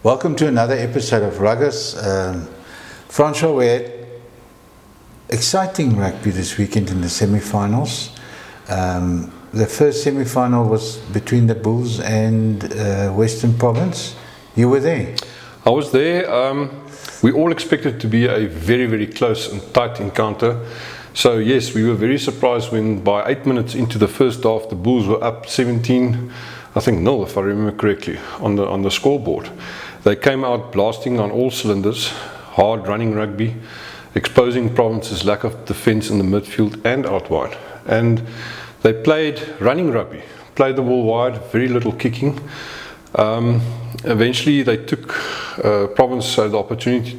Welcome to another episode of Ruggers. Francois, we had exciting rugby this weekend in the semi-finals. The first semi-final was between the Bulls and Western Province. You were there? I was there. We all expected it to be a very, very close and tight encounter. So yes, we were very surprised when by 8 minutes into the first half, the Bulls were up 17, I think 0, if I remember correctly, on the scoreboard. They came out blasting on all cylinders, hard running rugby, exposing Province's lack of defence in the midfield and out wide. And they played running rugby, played the ball wide, very little kicking. Eventually they took Province the opportunity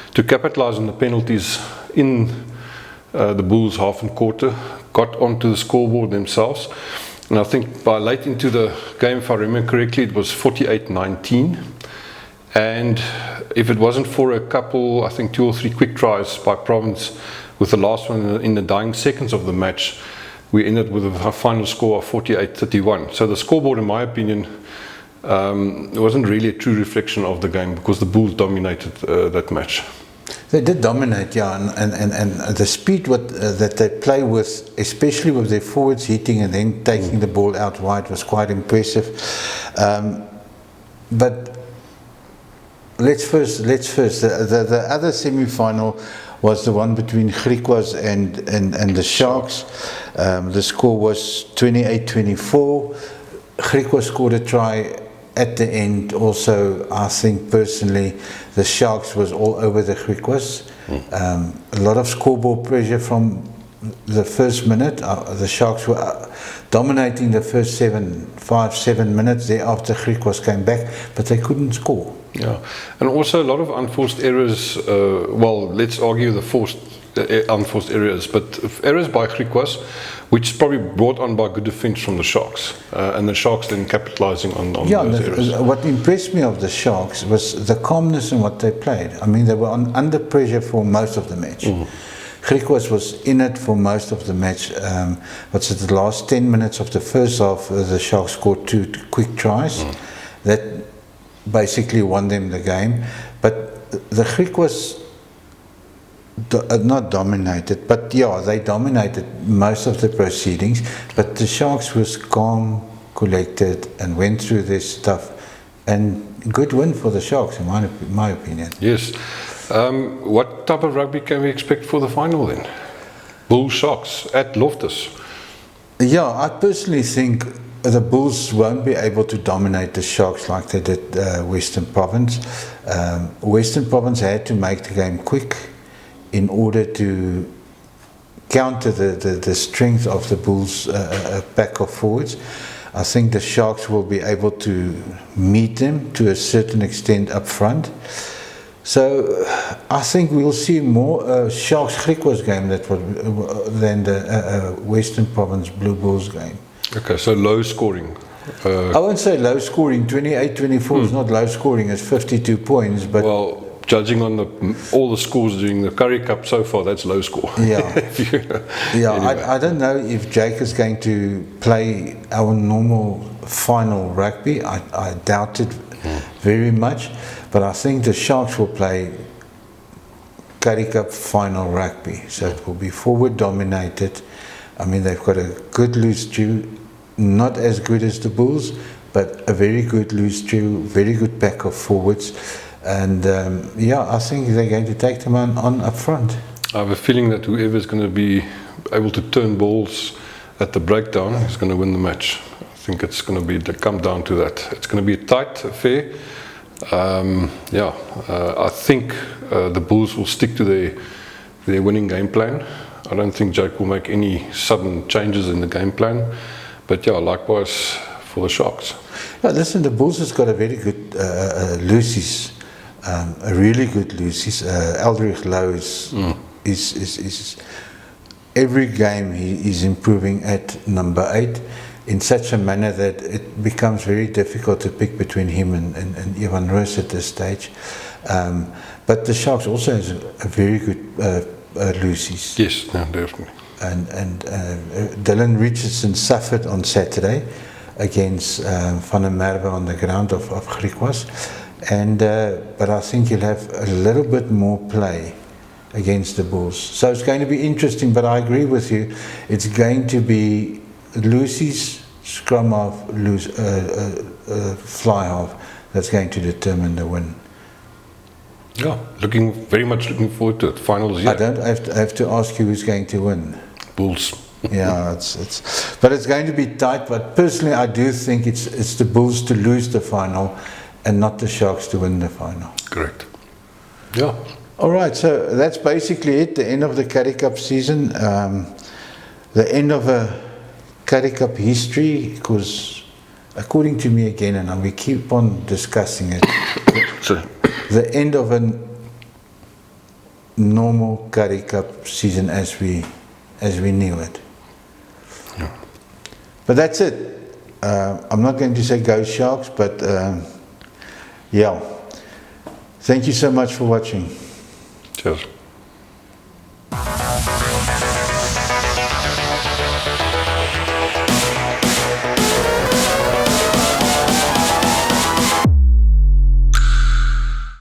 to capitalise on the penalties in the Bulls half and quarter, got onto the scoreboard themselves. And I think by late into the game, if I remember correctly, it was 48-19. And if it wasn't for a couple, I think 2 or 3 quick tries by Province, with the last one in the dying seconds of the match, we ended with a final score of 48-31. So the scoreboard, in my opinion, wasn't really a true reflection of the game, because the Bulls dominated that match. They did dominate, yeah, and the speed that they play with, especially with their forwards hitting and then taking the ball out wide, was quite impressive. But let's first. The other semi-final was the one between Griquas and the Sharks. The score was 28-24. Griquas scored a try at the end. Also, I think personally, the Sharks was all over the Griquas. A lot of scoreboard pressure from the first minute. The Sharks were dominating the first 7 minutes. Thereafter, Griquas came back, but they couldn't score. Yeah, and also a lot of unforced errors. Well, let's argue the unforced errors, but errors by Griquas, which is probably brought on by good defence from the Sharks, and the Sharks then capitalising on those errors. What impressed me of the Sharks was the calmness in what they played. I mean, they were under pressure for most of the match. Griquas was in it for most of the match. The last 10 minutes of the first half, the Sharks scored 2 quick tries. That basically won them the game. But the Griquas not dominated, but yeah, they dominated most of the proceedings. But the Sharks was calm, collected, and went through their stuff. And good win for the Sharks, in my opinion. Yes. What type of rugby can we expect for the final then? Bulls Sharks at Loftus. Yeah, I personally think the Bulls won't be able to dominate the Sharks like they did Western Province. Western Province had to make the game quick in order to counter the strength of the Bulls' pack of forwards. I think the Sharks will be able to meet them to a certain extent up front. So I think we'll see more Sharks-Griquas game than the Western Province Blue Bulls game. Okay, so low scoring. I won't say low scoring. 28-24 is not low scoring. It's 52 points. But well, judging on all the scores during the Currie Cup so far, that's low score. Yeah, Anyway. I don't know if Jake is going to play our normal final rugby. I doubt it very much. But I think the Sharks will play Currie Cup final rugby. So it will be forward dominated. I mean, they've got a good loose drew, not as good as the Bulls, but a very good loose drew, very good pack of forwards. And yeah, I think they're going to take them on up front. I have a feeling that whoever's going to be able to turn balls at the breakdown is going to win the match. I think it's going to come down to that. It's going to be a tight affair. I think the Bulls will stick to their winning game plan. I don't think Jake will make any sudden changes in the game plan. But yeah, likewise for the Sharks. Yeah, listen, the Bulls has got a very good loosies, a really good loosies. Eldrich Lowe is every game he is improving at number 8 in such a manner that it becomes very difficult to pick between him and Ivan Roos at this stage. But the Sharks also has a very good loosies. Yes, no, definitely. And Dylan Richardson suffered on Saturday against Van der Merwe on the ground of Griquas. and but I think you'll have a little bit more play against the Bulls. So it's going to be interesting, but I agree with you. It's going to be Lucy's scrum half, fly half that's going to determine the win. Yeah, very much looking forward to it. Finals, yeah. I don't have to ask you who's going to win. Bulls. Yeah, but it's going to be tight. But personally, I do think it's the Bulls to lose the final, and not the Sharks to win the final. Correct. Yeah. All right, so that's basically it. The end of the Currie Cup season, the end of a Currie Cup history. Because, according to me again, and we keep on discussing it, the end of a normal Currie Cup season as we knew it. Yeah. But that's it. I'm not going to say go Sharks, but yeah. Thank you so much for watching. Cheers.